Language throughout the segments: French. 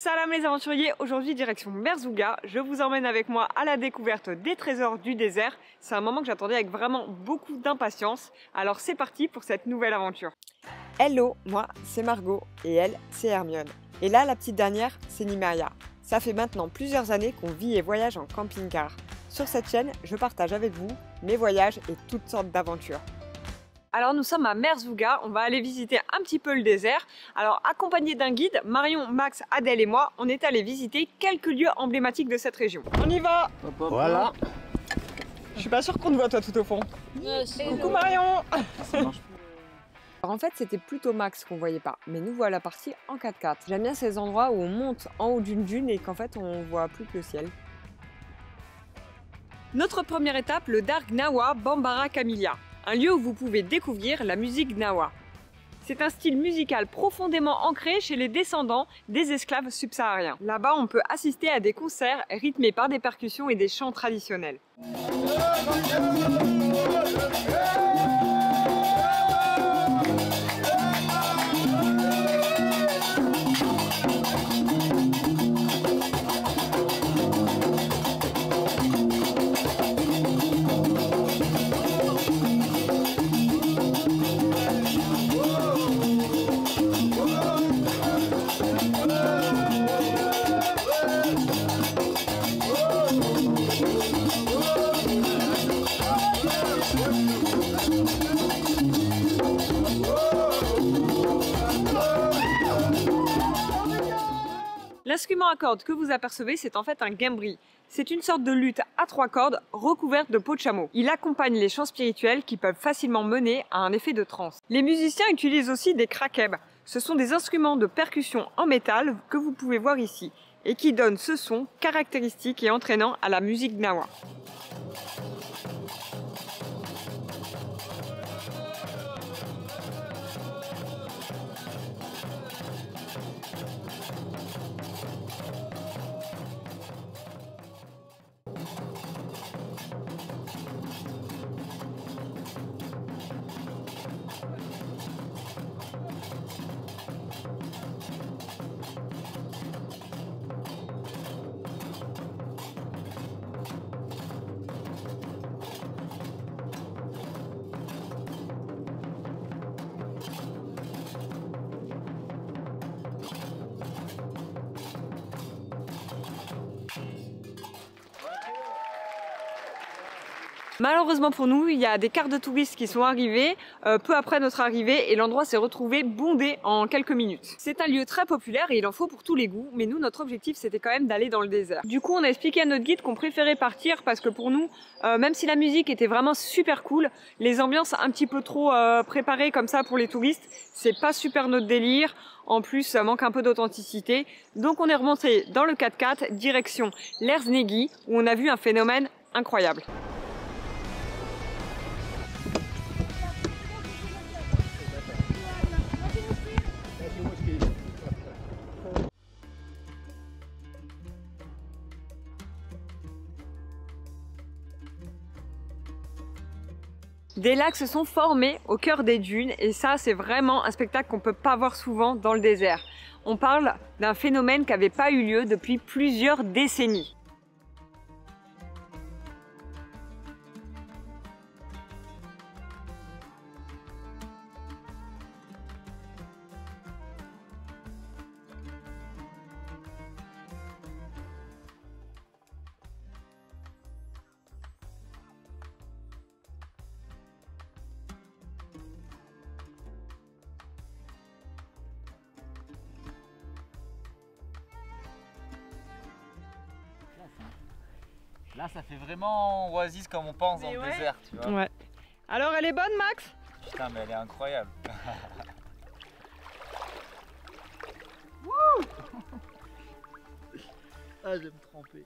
Salam les aventuriers, aujourd'hui direction Merzouga, je vous emmène avec moi à la découverte des trésors du désert. C'est un moment que j'attendais avec vraiment beaucoup d'impatience, alors c'est parti pour cette nouvelle aventure. Hello, moi c'est Margot et elle c'est Hermione. Et là la petite dernière c'est Nimeria. Ça fait maintenant plusieurs années qu'on vit et voyage en camping-car. Sur cette chaîne, je partage avec vous mes voyages et toutes sortes d'aventures. Alors nous sommes à Merzouga, on va aller visiter un petit peu le désert. Alors accompagné d'un guide, Marion, Max, Adèle et moi, on est allés visiter quelques lieux emblématiques de cette région. On y va! Voilà. Je suis pas sûre qu'on te voit toi tout au fond. Coucou Marion! Alors en fait c'était plutôt Max qu'on voyait pas, mais nous voilà partis en 4x4. J'aime bien ces endroits où on monte en haut d'une dune et qu'en fait on voit plus que le ciel. Notre première étape, le Dark Gnawa Bambara Kamilia. Un lieu où vous pouvez découvrir la musique gnawa. C'est un style musical profondément ancré chez les descendants des esclaves subsahariens. Là-bas, on peut assister à des concerts rythmés par des percussions et des chants traditionnels. L'instrument à cordes que vous apercevez, c'est en fait un gambri. C'est une sorte de luth à 3 cordes recouverte de peau de chameau. Il accompagne les chants spirituels qui peuvent facilement mener à un effet de transe. Les musiciens utilisent aussi des krakeb. Ce sont des instruments de percussion en métal que vous pouvez voir ici et qui donnent ce son caractéristique et entraînant à la musique gnawa. Malheureusement pour nous, il y a des cartes de touristes qui sont arrivées peu après notre arrivée et l'endroit s'est retrouvé bondé en quelques minutes. C'est un lieu très populaire et il en faut pour tous les goûts, mais nous, notre objectif, c'était quand même d'aller dans le désert. Du coup, on a expliqué à notre guide qu'on préférait partir parce que pour nous, même si la musique était vraiment super cool, les ambiances un petit peu trop préparées comme ça pour les touristes, c'est pas super notre délire. En plus, ça manque un peu d'authenticité. Donc on est remonté dans le 4x4 direction l'Erznegi où on a vu un phénomène incroyable. Des lacs se sont formés au cœur des dunes et ça c'est vraiment un spectacle qu'on peut pas voir souvent dans le désert. On parle d'un phénomène qui n'avait pas eu lieu depuis plusieurs décennies. Là, ça fait vraiment oasis comme on pense dans le désert, tu vois. Ouais. Alors, elle est bonne, Max? Putain, mais elle est incroyable. Ah, je vais me tremper.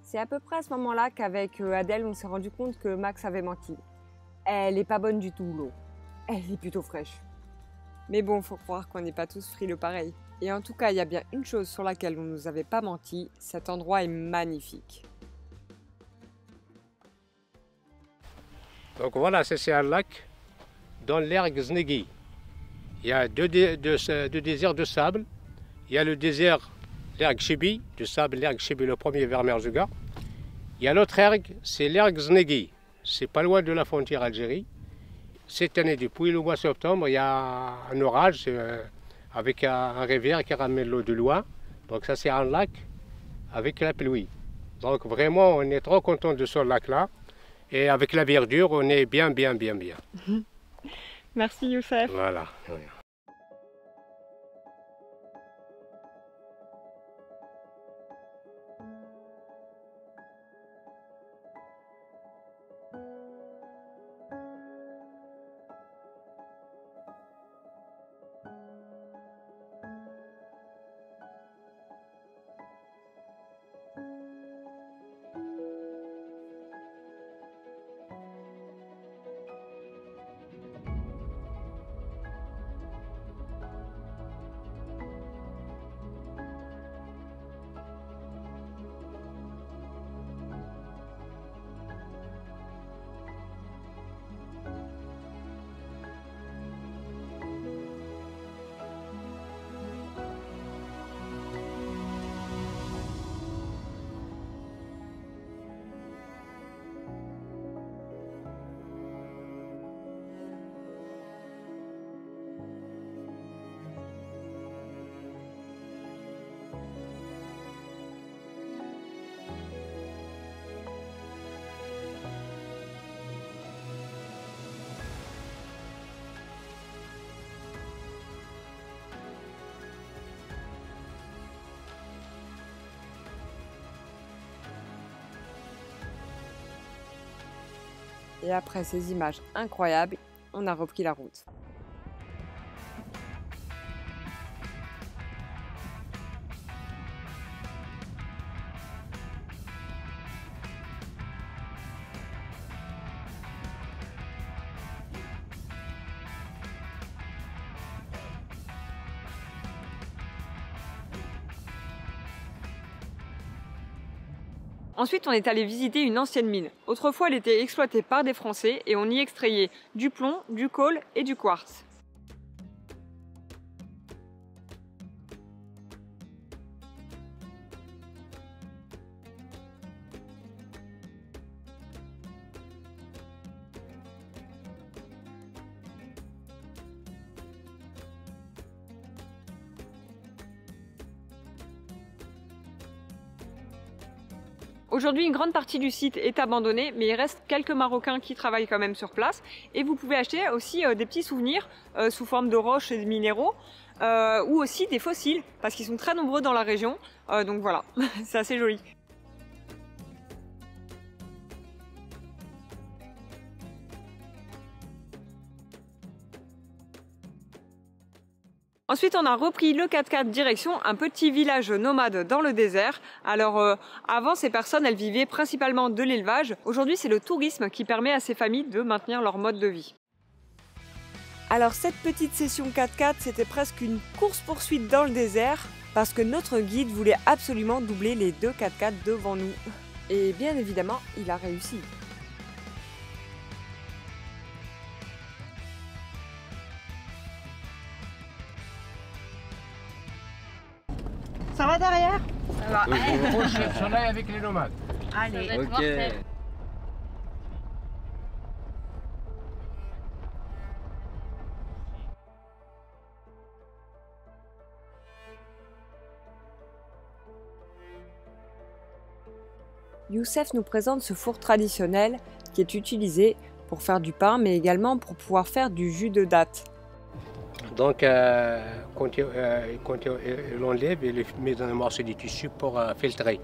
C'est à peu près à ce moment-là qu'avec Adèle, on s'est rendu compte que Max avait menti. Elle est pas bonne du tout, l'eau. Elle est plutôt fraîche. Mais bon, faut croire qu'on n'est pas tous frileux pareil. Et en tout cas, il y a bien une chose sur laquelle on ne nous avait pas menti, cet endroit est magnifique. Donc voilà, c'est un lac dans l'erg Znegi. Il y a deux déserts de sable. Il y a le désert, l'erg Chibi, de sable, l'erg Chibi, le premier vers Merzouga. Il y a l'autre erg, c'est l'erg Znegi. C'est pas loin de la frontière Algérie. Cette année, depuis le mois de septembre, il y a un orage avec un rivière qui ramène l'eau de loin. Donc ça, c'est un lac avec la pluie. Donc vraiment, on est trop content de ce lac-là. Et avec la verdure, on est bien. Merci Youssef. Voilà. Et après ces images incroyables, on a repris la route. Ensuite, on est allé visiter une ancienne mine. Autrefois, elle était exploitée par des Français et on y extrayait du plomb, du colle et du quartz. Aujourd'hui, une grande partie du site est abandonnée, mais il reste quelques Marocains qui travaillent quand même sur place. Et vous pouvez acheter aussi des petits souvenirs sous forme de roches et de minéraux, ou aussi des fossiles, parce qu'ils sont très nombreux dans la région. Donc voilà, c'est assez joli. Ensuite, on a repris le 4x4 direction un petit village nomade dans le désert. Alors, avant, ces personnes, elles vivaient principalement de l'élevage. Aujourd'hui, c'est le tourisme qui permet à ces familles de maintenir leur mode de vie. Alors, cette petite session 4x4, c'était presque une course-poursuite dans le désert parce que notre guide voulait absolument doubler les deux 4x4 devant nous. Et bien évidemment, il a réussi. Ça va derrière? Ça va. Je suis là avec les nomades. Allez, Ok. mortel. Youssef nous présente ce four traditionnel qui est utilisé pour faire du pain, mais également pour pouvoir faire du jus de date. Donc, quand on l'enlève, il le met dans un morceau de tissu pour filtrer.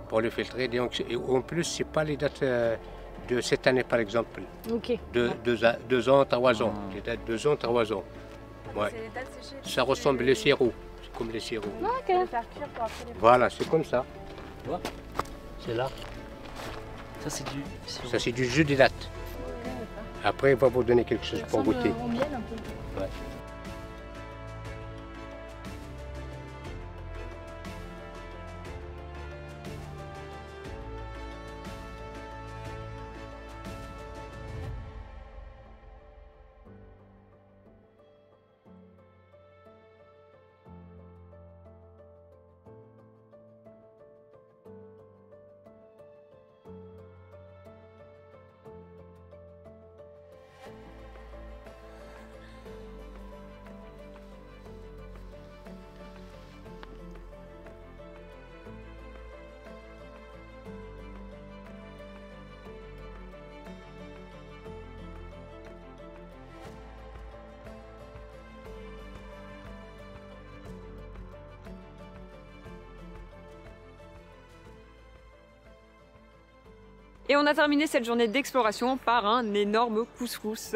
Pour le filtrer. Donc, et en plus, ce n'est pas les dates de cette année, par exemple. Ok. Deux ans, 3 ans. Les dates 2 ans, 3 ans. Ouais. Ça ressemble au sirop. C'est comme les sirops. Ok. Voilà, c'est comme ça. Tu vois? C'est là. Ça, c'est du. Ça, c'est du jus de date. Après, il va vous donner quelque chose pour goûter. Ouais. Et on a terminé cette journée d'exploration par un énorme couscous.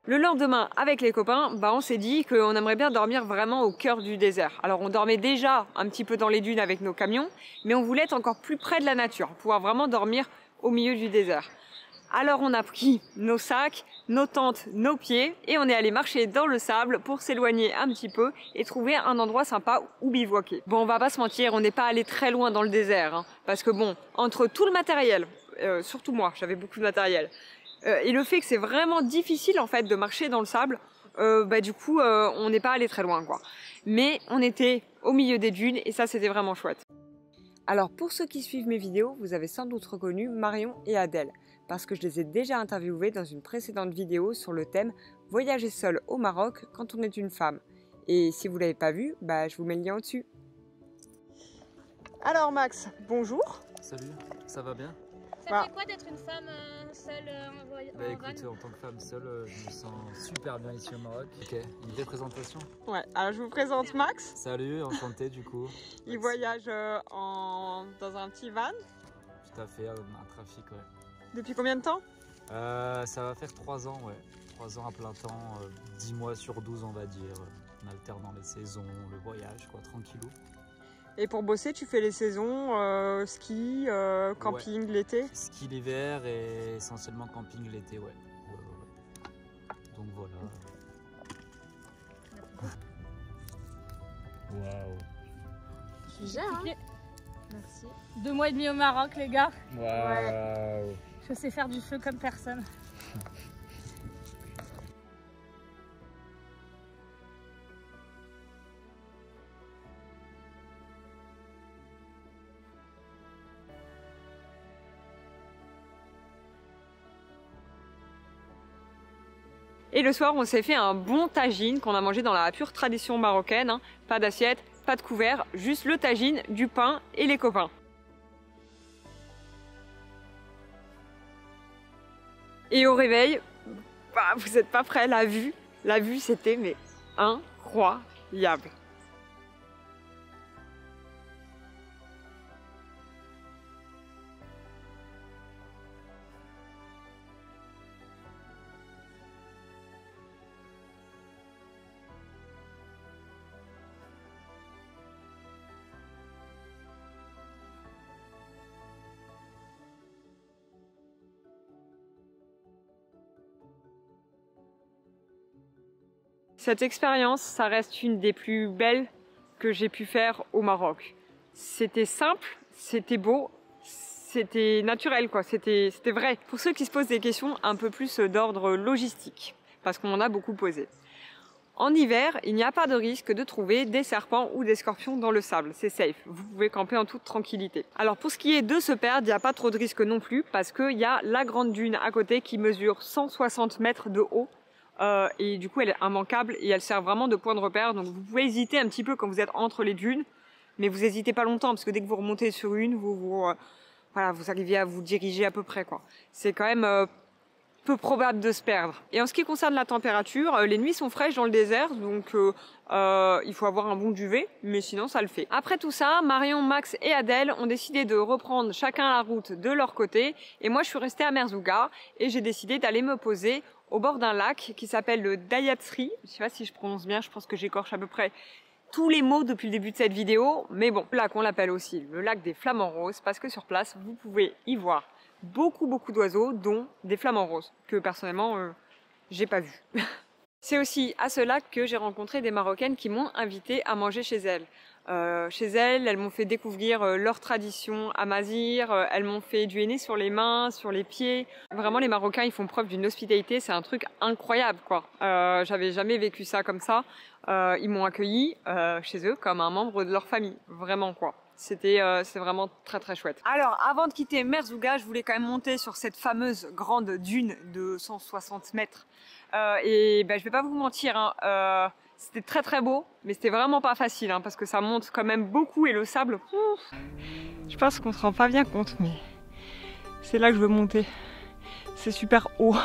Le lendemain, avec les copains, on s'est dit qu'on aimerait bien dormir vraiment au cœur du désert. Alors on dormait déjà un petit peu dans les dunes avec nos camions, mais on voulait être encore plus près de la nature, pouvoir vraiment dormir au milieu du désert. Alors on a pris nos sacs, nos tentes, nos pieds et on est allé marcher dans le sable pour s'éloigner un petit peu et trouver un endroit sympa où bivouaquer. Bon, on va pas se mentir, on n'est pas allé très loin dans le désert, hein, parce que bon, entre tout le matériel, surtout moi, j'avais beaucoup de matériel, et le fait que c'est vraiment difficile en fait de marcher dans le sable, du coup on n'est pas allé très loin quoi. Mais on était au milieu des dunes et ça c'était vraiment chouette. Alors pour ceux qui suivent mes vidéos, vous avez sans doute reconnu Marion et Adèle, parce que je les ai déjà interviewées dans une précédente vidéo sur le thème « Voyager seul au Maroc quand on est une femme ». Et si vous ne l'avez pas vu, je vous mets le lien au-dessus. Alors Max, bonjour. Salut, ça va bien? Ça fait quoi d'être une femme seule en van? Écoute, en tant que femme seule, je me sens super bien ici au Maroc. Ok, une vraie présentation? Ouais, alors je vous présente Max. Salut, enchanté du coup. Il voyage dans un petit van. Tout à fait, un trafic, ouais. Depuis combien de temps? Ça va faire 3 ans, ouais. 3 ans à plein temps, 10 mois sur 12 on va dire. En alternant les saisons, le voyage, quoi, tranquillou. Et pour bosser, tu fais les saisons, ski, camping l'été? Ski l'hiver et essentiellement camping l'été, ouais. Donc voilà. Waouh. Tu gères, hein? Merci. 2 mois et demi au Maroc, les gars. Waouh. Ouais. Je sais faire du feu comme personne. Et le soir, on s'est fait un bon tagine qu'on a mangé dans la pure tradition marocaine. Hein. Pas d'assiette, pas de couvert, juste le tagine, du pain et les copains. Et au réveil, vous n'êtes pas prêts, la vue c'était mais incroyable. Cette expérience, ça reste une des plus belles que j'ai pu faire au Maroc. C'était simple, c'était beau, c'était naturel, quoi. C'était vrai. Pour ceux qui se posent des questions un peu plus d'ordre logistique, parce qu'on en a beaucoup posé. En hiver, il n'y a pas de risque de trouver des serpents ou des scorpions dans le sable, c'est safe, vous pouvez camper en toute tranquillité. Alors pour ce qui est de se perdre, il n'y a pas trop de risque non plus, parce qu'il y a la grande dune à côté qui mesure 160 mètres de haut, et du coup elle est immanquable et elle sert vraiment de point de repère, donc vous pouvez hésiter un petit peu quand vous êtes entre les dunes, mais vous n'hésitez pas longtemps, parce que dès que vous remontez sur une, vous arrivez à vous diriger à peu près, quoi. C'est quand même peu probable de se perdre. Et en ce qui concerne la température, les nuits sont fraîches dans le désert, donc il faut avoir un bon duvet, mais sinon ça le fait. Après tout ça, Marion, Max et Adèle ont décidé de reprendre chacun la route de leur côté, et moi je suis restée à Merzouga, et j'ai décidé d'aller me poser au bord d'un lac qui s'appelle le Dayatsri. Je sais pas si je prononce bien, je pense que j'écorche à peu près tous les mots depuis le début de cette vidéo, mais bon, le lac on l'appelle aussi le lac des flamants roses, parce que sur place, vous pouvez y voir beaucoup d'oiseaux, dont des flamants roses, que personnellement, j'ai pas vu. C'est aussi à ce lac que j'ai rencontré des Marocaines qui m'ont invité à manger chez elles. Elles m'ont fait découvrir leur tradition amazigh, elles m'ont fait du henné sur les mains, sur les pieds. Vraiment, les Marocains, ils font preuve d'une hospitalité, c'est un truc incroyable, quoi. J'avais jamais vécu ça comme ça. Ils m'ont accueilli chez eux comme un membre de leur famille, vraiment, quoi. C'est vraiment très chouette. Alors, avant de quitter Merzouga, je voulais quand même monter sur cette fameuse grande dune de 160 mètres. Je vais pas vous mentir, hein, c'était très beau, mais c'était vraiment pas facile, hein, parce que ça monte quand même beaucoup et le sable, je pense qu'on se rend pas bien compte, mais c'est là que je veux monter. C'est super haut.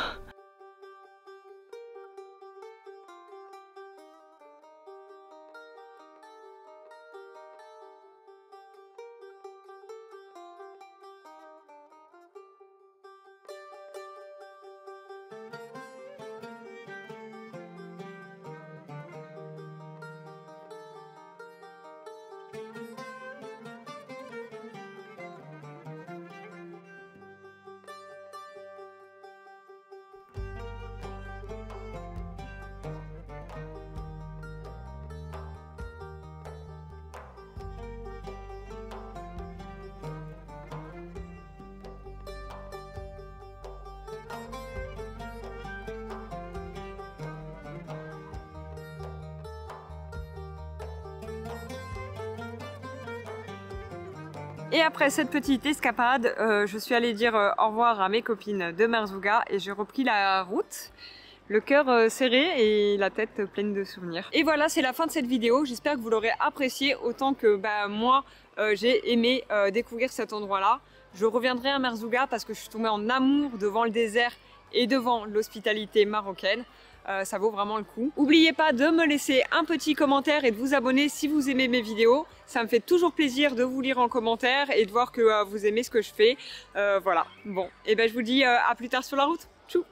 Et après cette petite escapade, je suis allée dire au revoir à mes copines de Merzouga et j'ai repris la route. Le cœur serré et la tête pleine de souvenirs. Et voilà, c'est la fin de cette vidéo. J'espère que vous l'aurez apprécié autant que moi, j'ai aimé découvrir cet endroit-là. Je reviendrai à Merzouga parce que je suis tombée en amour devant le désert et devant l'hospitalité marocaine. Ça vaut vraiment le coup. N'oubliez pas de me laisser un petit commentaire et de vous abonner si vous aimez mes vidéos. Ça me fait toujours plaisir de vous lire en commentaire et de voir que vous aimez ce que je fais. Voilà. Bon, et ben je vous dis à plus tard sur la route. Tchou!